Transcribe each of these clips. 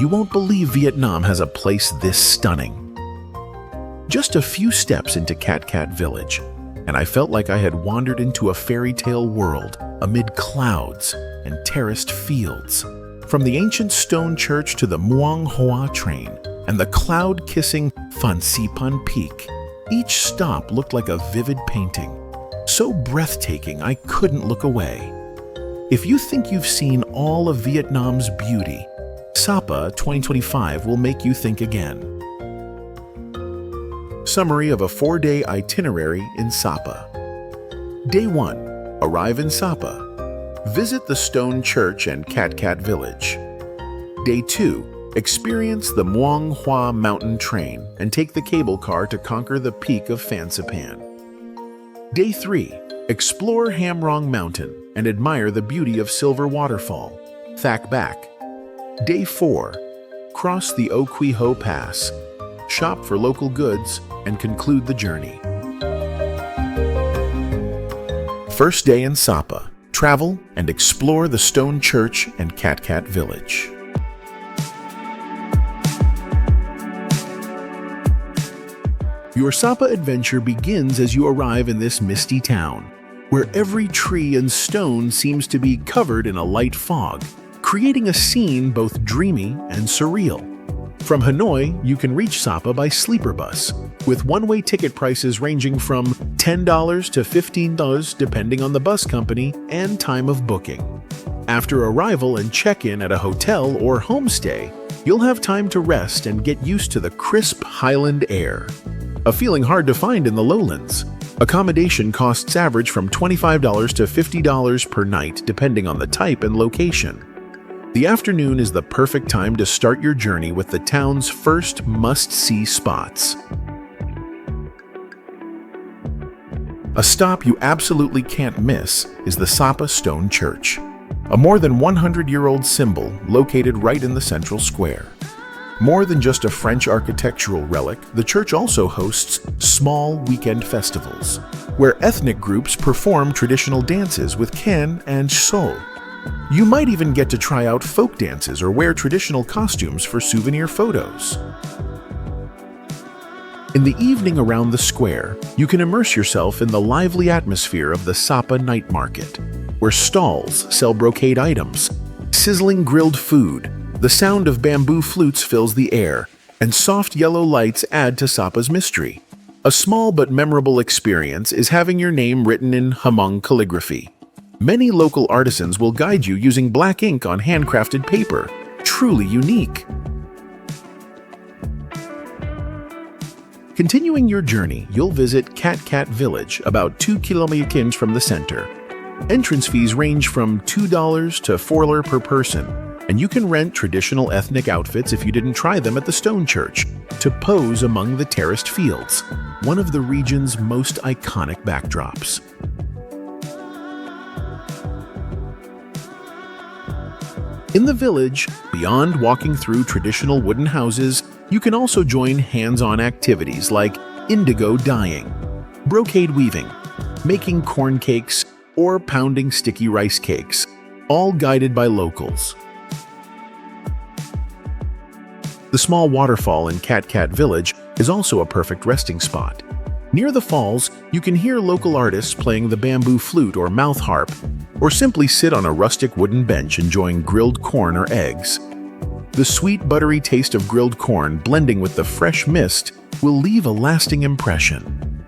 You won't believe Vietnam has a place this stunning. Just a few steps into Cat Cat Village, and I felt like I had wandered into a fairy tale world amid clouds and terraced fields. From the ancient stone church to the Muang Hoa train and the cloud-kissing Fansipan Peak, each stop looked like a vivid painting, so breathtaking I couldn't look away. If you think you've seen all of Vietnam's beauty, Sapa 2025 will make you think again. Summary of a 4-day itinerary in Sapa. Day 1. Arrive in Sapa. Visit the Stone Church and Cat Cat Village. Day 2. Experience the Muang Hoa Mountain Train and take the cable car to conquer the peak of Fansipan. Day 3. Explore Ham Rong Mountain and admire the beauty of Silver Waterfall, Thak Bak. Day 4. Cross the O Quy Ho Pass, shop for local goods, and conclude the journey. First day in Sapa. Travel and explore the Stone Church and Cat Cat Village. Your Sapa adventure begins as you arrive in this misty town, where every tree and stone seems to be covered in a light fog, creating a scene both dreamy and surreal. From Hanoi, you can reach Sapa by sleeper bus, with one-way ticket prices ranging from $10 to $15 depending on the bus company and time of booking. After arrival and check-in at a hotel or homestay, you'll have time to rest and get used to the crisp highland air, a feeling hard to find in the lowlands. Accommodation costs average from $25 to $50 per night depending on the type and location. The afternoon is the perfect time to start your journey with the town's first must-see spots. A stop you absolutely can't miss is the Sapa Stone Church, a more than 100-year-old symbol located right in the central square. More than just a French architectural relic, the church also hosts small weekend festivals, where ethnic groups perform traditional dances with can and seoul. You might even get to try out folk dances or wear traditional costumes for souvenir photos. In the evening around the square, you can immerse yourself in the lively atmosphere of the Sapa night market, where stalls sell brocade items, sizzling grilled food, the sound of bamboo flutes fills the air, and soft yellow lights add to Sapa's mystery. A small but memorable experience is having your name written in Hmong calligraphy. Many local artisans will guide you using black ink on handcrafted paper, truly unique. Continuing your journey, you'll visit Cat Cat Village, about 2 kilometers from the center. Entrance fees range from $2 to $4 per person, and you can rent traditional ethnic outfits if you didn't try them at the Stone Church, to pose among the terraced fields, one of the region's most iconic backdrops. In the village, beyond walking through traditional wooden houses, you can also join hands-on activities like indigo dyeing, brocade weaving, making corn cakes, or pounding sticky rice cakes, all guided by locals. The small waterfall in Cat Cat Village is also a perfect resting spot. Near the falls, you can hear local artists playing the bamboo flute or mouth harp, or simply sit on a rustic wooden bench enjoying grilled corn or eggs. The sweet, buttery taste of grilled corn blending with the fresh mist will leave a lasting impression.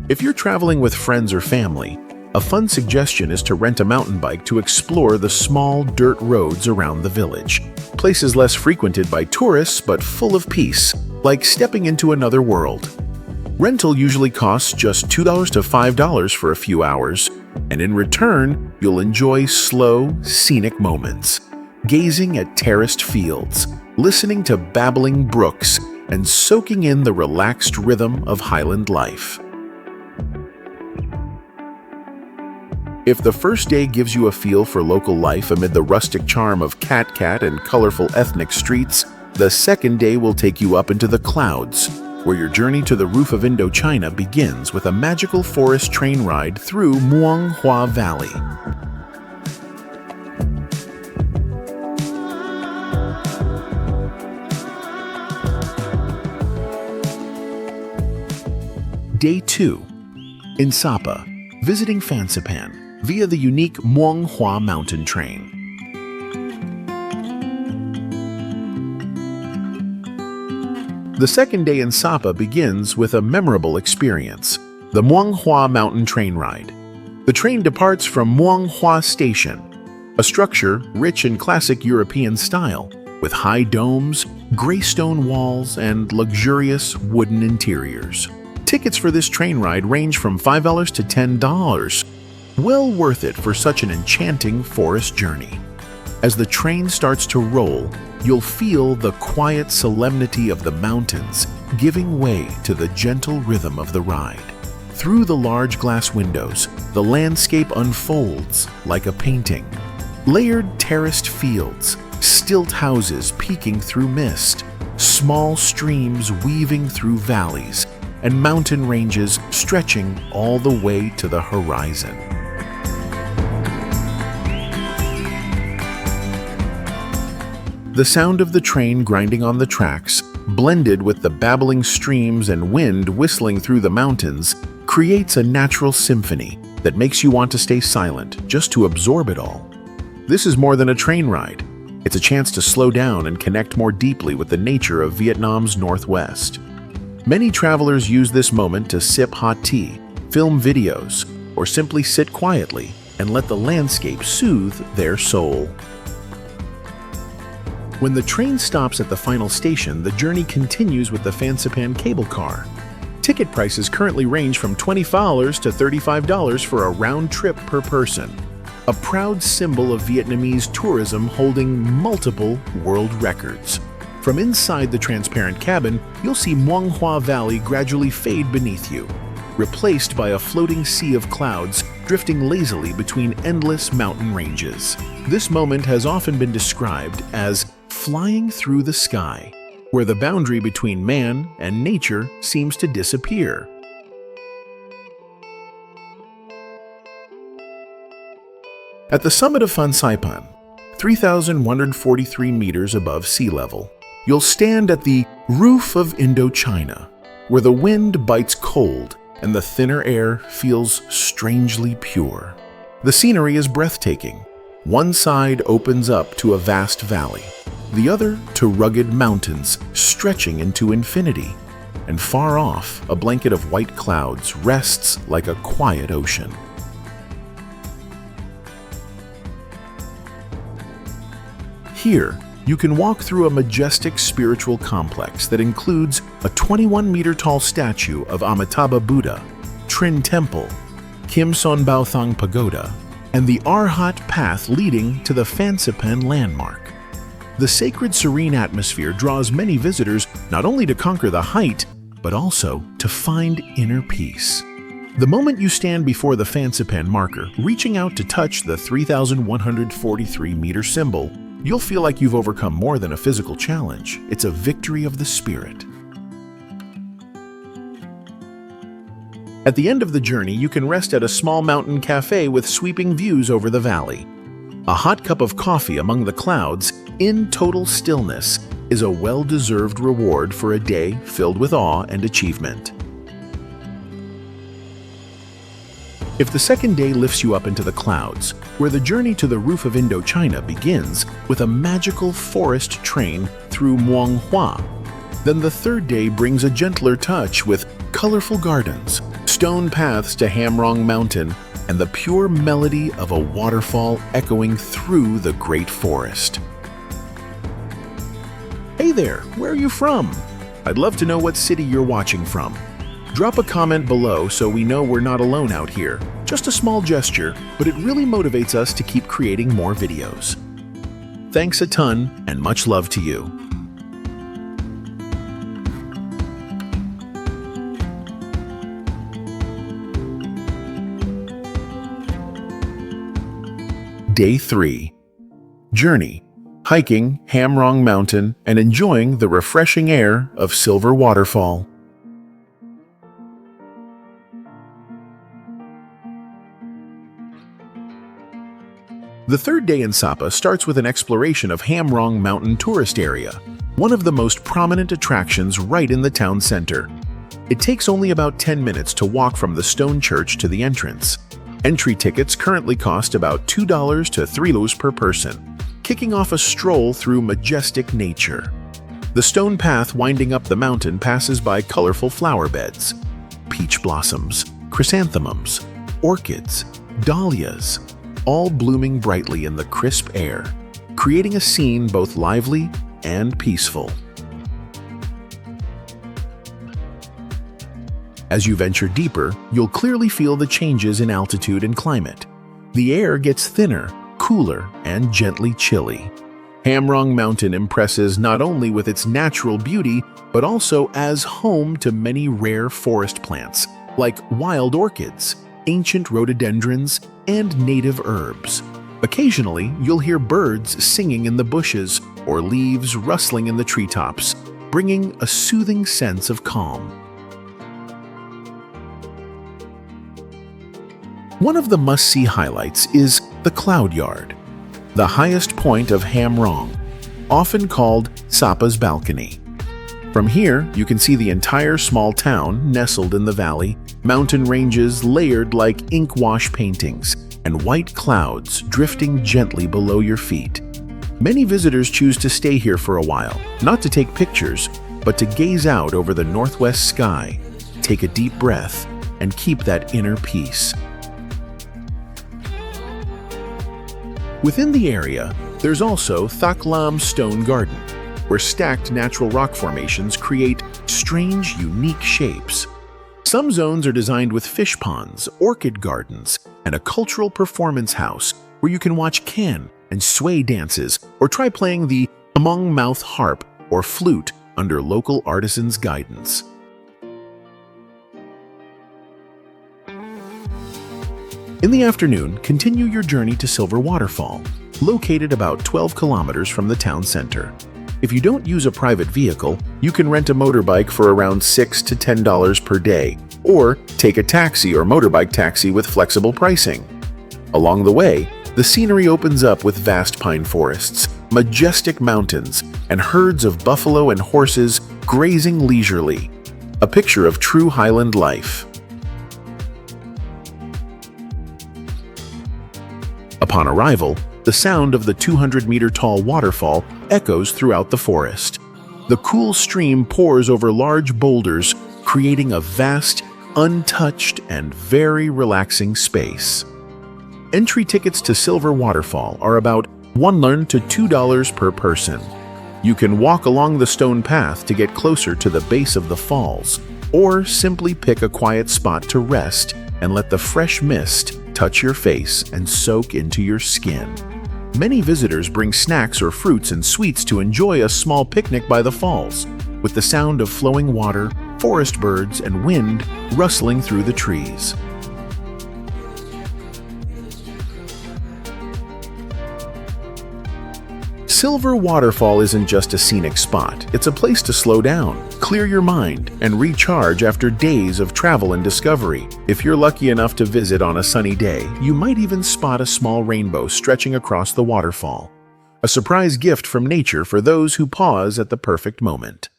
If you're traveling with friends or family, a fun suggestion is to rent a mountain bike to explore the small dirt roads around the village. Places less frequented by tourists but full of peace, like stepping into another world. Rental usually costs just $2 to $5 for a few hours, and in return, you'll enjoy slow, scenic moments, gazing at terraced fields, listening to babbling brooks, and soaking in the relaxed rhythm of highland life. If the first day gives you a feel for local life amid the rustic charm of Cat Cat and colorful ethnic streets, the second day will take you up into the clouds, where your journey to the roof of Indochina begins with a magical forest train ride through Muang Hoa Valley. Day 2. In Sapa, visiting Fansipan via the unique Muanghua mountain train. The second day in Sapa begins with a memorable experience, the Muanghua mountain train ride. The train departs from Muanghua Station, a structure rich in classic European style, with high domes, gray stone walls, and luxurious wooden interiors. Tickets for this train ride range from $5 to $10. Well worth it for such an enchanting forest journey. As the train starts to roll, you'll feel the quiet solemnity of the mountains giving way to the gentle rhythm of the ride. Through the large glass windows, the landscape unfolds like a painting. Layered terraced fields, stilt houses peeking through mist, small streams weaving through valleys, and mountain ranges stretching all the way to the horizon. The sound of the train grinding on the tracks, blended with the babbling streams and wind whistling through the mountains, creates a natural symphony that makes you want to stay silent just to absorb it all. This is more than a train ride. It's a chance to slow down and connect more deeply with the nature of Vietnam's northwest. Many travelers use this moment to sip hot tea, film videos, or simply sit quietly and let the landscape soothe their soul. When the train stops at the final station, the journey continues with the Fansipan cable car. Ticket prices currently range from $20 to $35 for a round trip per person. A proud symbol of Vietnamese tourism holding multiple world records. From inside the transparent cabin, you'll see Muang Hoa Valley gradually fade beneath you, replaced by a floating sea of clouds drifting lazily between endless mountain ranges. This moment has often been described as flying through the sky, where the boundary between man and nature seems to disappear. At the summit of Fansipan, 3,143 meters above sea level, you'll stand at the roof of Indochina, where the wind bites cold and the thinner air feels strangely pure. The scenery is breathtaking. One side opens up to a vast valley, the other to rugged mountains stretching into infinity, and far off, a blanket of white clouds rests like a quiet ocean. Here, you can walk through a majestic spiritual complex that includes a 21-meter-tall statue of Amitabha Buddha, Trin Temple, Kim Son Bao Thang Pagoda, and the Arhat path leading to the Fansipan landmark. The sacred serene atmosphere draws many visitors not only to conquer the height, but also to find inner peace. The moment you stand before the Fansipan marker, reaching out to touch the 3,143-meter symbol, you'll feel like you've overcome more than a physical challenge. It's a victory of the spirit. At the end of the journey, you can rest at a small mountain cafe with sweeping views over the valley. A hot cup of coffee among the clouds, in total stillness, is a well-deserved reward for a day filled with awe and achievement. If the second day lifts you up into the clouds, where the journey to the roof of Indochina begins with a magical forest train through Muang Hoa, then the third day brings a gentler touch with colorful gardens, stone paths to Ham Rong Mountain, and the pure melody of a waterfall echoing through the great forest. Hey there, where are you from? I'd love to know what city you're watching from. Drop a comment below so we know we're not alone out here. Just a small gesture, but it really motivates us to keep creating more videos. Thanks a ton, and much love to you. Day 3. Journey. Hiking Ham Rong Mountain and enjoying the refreshing air of Silver Waterfall. The third day in Sapa starts with an exploration of Ham Rong Mountain tourist area, one of the most prominent attractions right in the town center. It takes only about 10 minutes to walk from the stone church to the entrance. Entry tickets currently cost about $2 to $3 per person, kicking off a stroll through majestic nature. The stone path winding up the mountain passes by colorful flower beds, peach blossoms, chrysanthemums, orchids, dahlias, all blooming brightly in the crisp air, creating a scene both lively and peaceful. As you venture deeper, you'll clearly feel the changes in altitude and climate. The air gets thinner, cooler, and gently chilly. Rong Mountain impresses not only with its natural beauty, but also as home to many rare forest plants, like wild orchids, ancient rhododendrons, and native herbs. Occasionally, you'll hear birds singing in the bushes or leaves rustling in the treetops, bringing a soothing sense of calm. One of the must-see highlights is the Cloud Yard, the highest point of Rong, often called Sapa's balcony. From here, you can see the entire small town nestled in the valley, mountain ranges layered like ink wash paintings, and white clouds drifting gently below your feet. Many visitors choose to stay here for a while, not to take pictures, but to gaze out over the northwest sky, take a deep breath, and keep that inner peace. Within the area, there's also Thak Lam Stone Garden, where stacked natural rock formations create strange, unique shapes. Some zones are designed with fish ponds, orchid gardens, and a cultural performance house where you can watch can and sway dances or try playing the among-mouth harp or flute under local artisans' guidance. In the afternoon, continue your journey to Silver Waterfall, located about 12 kilometers from the town center. If you don't use a private vehicle, you can rent a motorbike for around $6 to $10 per day, or take a taxi or motorbike taxi with flexible pricing. Along the way, the scenery opens up with vast pine forests, majestic mountains, and herds of buffalo and horses grazing leisurely, a picture of true highland life. Upon arrival, the sound of the 200-meter-tall waterfall echoes throughout the forest. The cool stream pours over large boulders, creating a vast, untouched, and very relaxing space. Entry tickets to Silver Waterfall are about $1 to $2 per person. You can walk along the stone path to get closer to the base of the falls, or simply pick a quiet spot to rest and let the fresh mist touch your face and soak into your skin. Many visitors bring snacks or fruits and sweets to enjoy a small picnic by the falls, with the sound of flowing water, forest birds, and wind rustling through the trees. Silver Waterfall isn't just a scenic spot, it's a place to slow down, clear your mind, and recharge after days of travel and discovery. If you're lucky enough to visit on a sunny day, you might even spot a small rainbow stretching across the waterfall. A surprise gift from nature for those who pause at the perfect moment.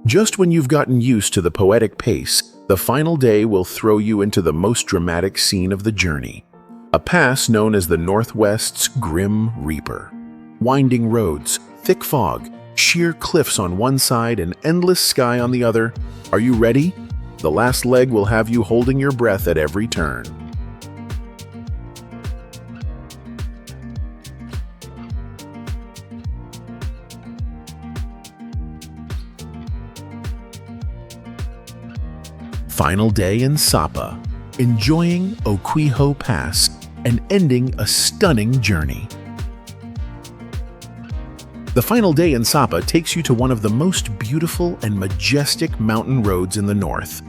Just when you've gotten used to the poetic pace, the final day will throw you into the most dramatic scene of the journey. A pass known as the Northwest's Grim Reaper. Winding roads, thick fog, sheer cliffs on one side and endless sky on the other. Are you ready? The last leg will have you holding your breath at every turn. Final day in Sapa, enjoying O Quy Ho Pass and ending a stunning journey. The final day in Sapa takes you to one of the most beautiful and majestic mountain roads in the north,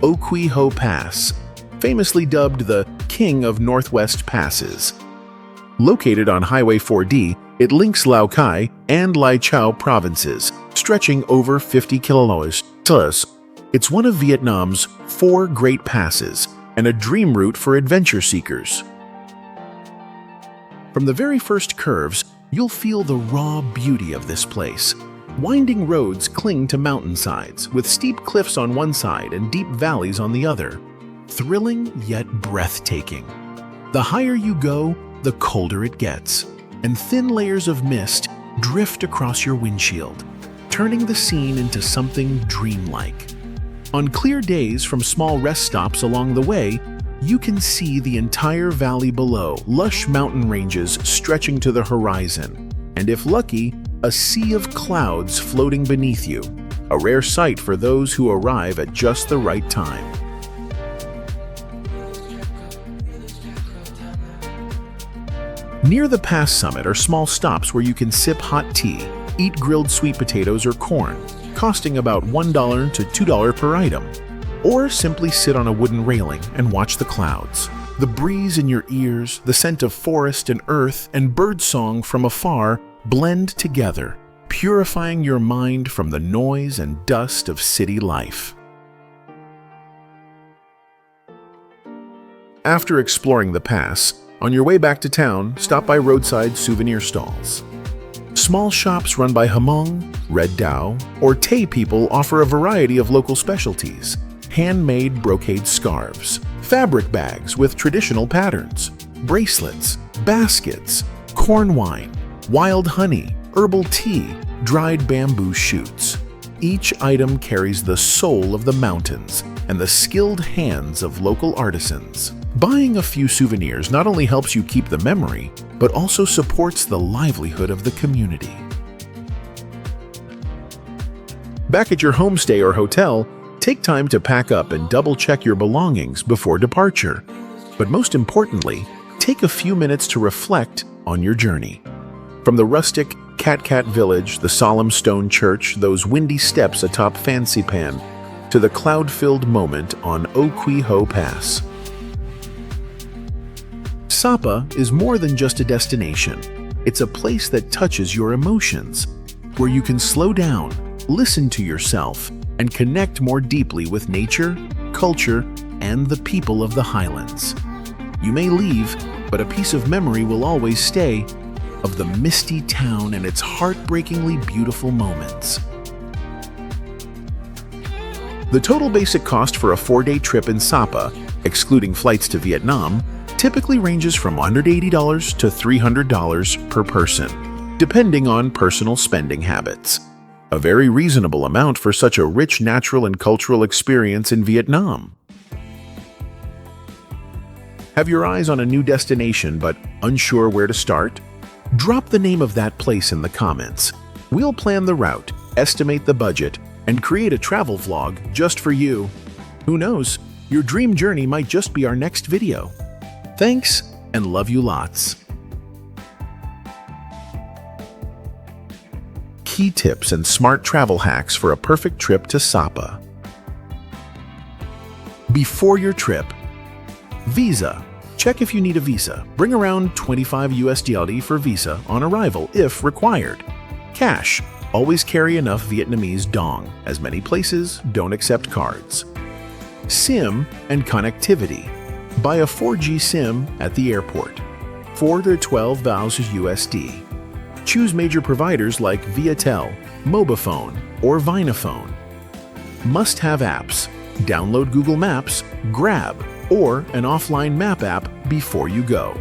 O Quy Ho Pass, famously dubbed the King of Northwest Passes. Located on Highway 4D, it links Lao Cai and Lai Chau provinces, stretching over 50 kilometers. It's one of Vietnam's 4 great passes and a dream route for adventure seekers. From the very first curves, you'll feel the raw beauty of this place. Winding roads cling to mountainsides, with steep cliffs on one side and deep valleys on the other. Thrilling yet breathtaking. The higher you go, the colder it gets, and thin layers of mist drift across your windshield, turning the scene into something dreamlike. On clear days from small rest stops along the way, you can see the entire valley below, lush mountain ranges stretching to the horizon, and if lucky, a sea of clouds floating beneath you, a rare sight for those who arrive at just the right time. Near the pass summit are small stops where you can sip hot tea, eat grilled sweet potatoes or corn, costing about $1 to $2 per item, or simply sit on a wooden railing and watch the clouds. The breeze in your ears, the scent of forest and earth, and birdsong from afar blend together, purifying your mind from the noise and dust of city life. After exploring the pass, on your way back to town, stop by roadside souvenir stalls. Small shops run by Hmong, Red Dao, or Tay people offer a variety of local specialties: handmade brocade scarves, fabric bags with traditional patterns, bracelets, baskets, corn wine, wild honey, herbal tea, dried bamboo shoots. Each item carries the soul of the mountains and the skilled hands of local artisans. Buying a few souvenirs not only helps you keep the memory, but also supports the livelihood of the community. Back at your homestay or hotel, take time to pack up and double-check your belongings before departure. But most importantly, take a few minutes to reflect on your journey. From the rustic Cat village, the solemn stone church, those windy steps atop Fansipan, to the cloud-filled moment on O Quy Ho Pass. Sapa is more than just a destination. It's a place that touches your emotions, where you can slow down, listen to yourself, and connect more deeply with nature, culture, and the people of the highlands. You may leave, but a piece of memory will always stay, of the misty town and its heartbreakingly beautiful moments. The total basic cost for a 4-day trip in Sapa, excluding flights to Vietnam, typically ranges from $180 to $300 per person, depending on personal spending habits. A very reasonable amount for such a rich natural and cultural experience in Vietnam. Have your eyes on a new destination but unsure where to start? Drop the name of that place in the comments. We'll plan the route, estimate the budget, and create a travel vlog just for you. Who knows, your dream journey might just be our next video. Thanks, and love you lots. Key tips and smart travel hacks for a perfect trip to Sapa. Before your trip, visa. Check if you need a visa. Bring around 25 USD for visa on arrival if required. Cash. Always carry enough Vietnamese dong, as many places don't accept cards. SIM and connectivity. Buy a 4G SIM at the airport. 4 to 12 vouchers USD. Choose major providers like Viatel, Mobifone, or Vinaphone. Must-have apps. Download Google Maps, Grab, or an offline map app before you go.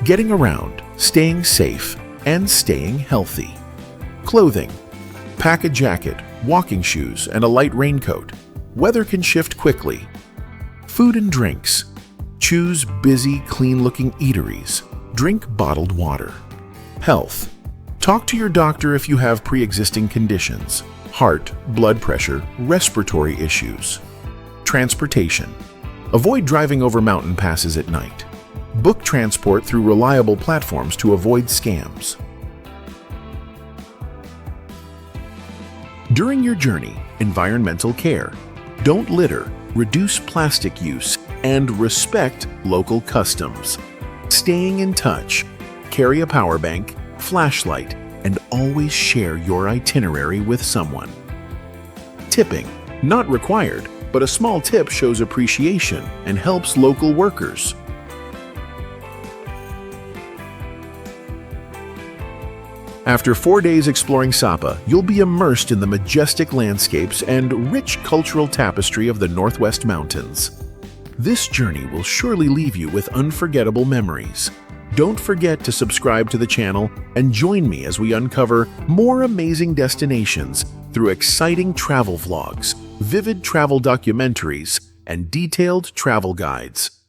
Getting around, staying safe, and staying healthy. Clothing. Pack a jacket, walking shoes, and a light raincoat. Weather can shift quickly. Food and drinks. Choose busy, clean-looking eateries. Drink bottled water. Health. Talk to your doctor if you have pre-existing conditions. Heart, blood pressure, respiratory issues. Transportation. Avoid driving over mountain passes at night. Book transport through reliable platforms to avoid scams. During your journey, environmental care. Don't litter, reduce plastic use, and respect local customs. Staying in touch. Carry a power bank, flashlight, and always share your itinerary with someone. Tipping. Not required, but a small tip shows appreciation and helps local workers. After 4 days exploring Sapa, you'll be immersed in the majestic landscapes and rich cultural tapestry of the Northwest Mountains. This journey will surely leave you with unforgettable memories. Don't forget to subscribe to the channel and join me as we uncover more amazing destinations through exciting travel vlogs, vivid travel documentaries, and detailed travel guides.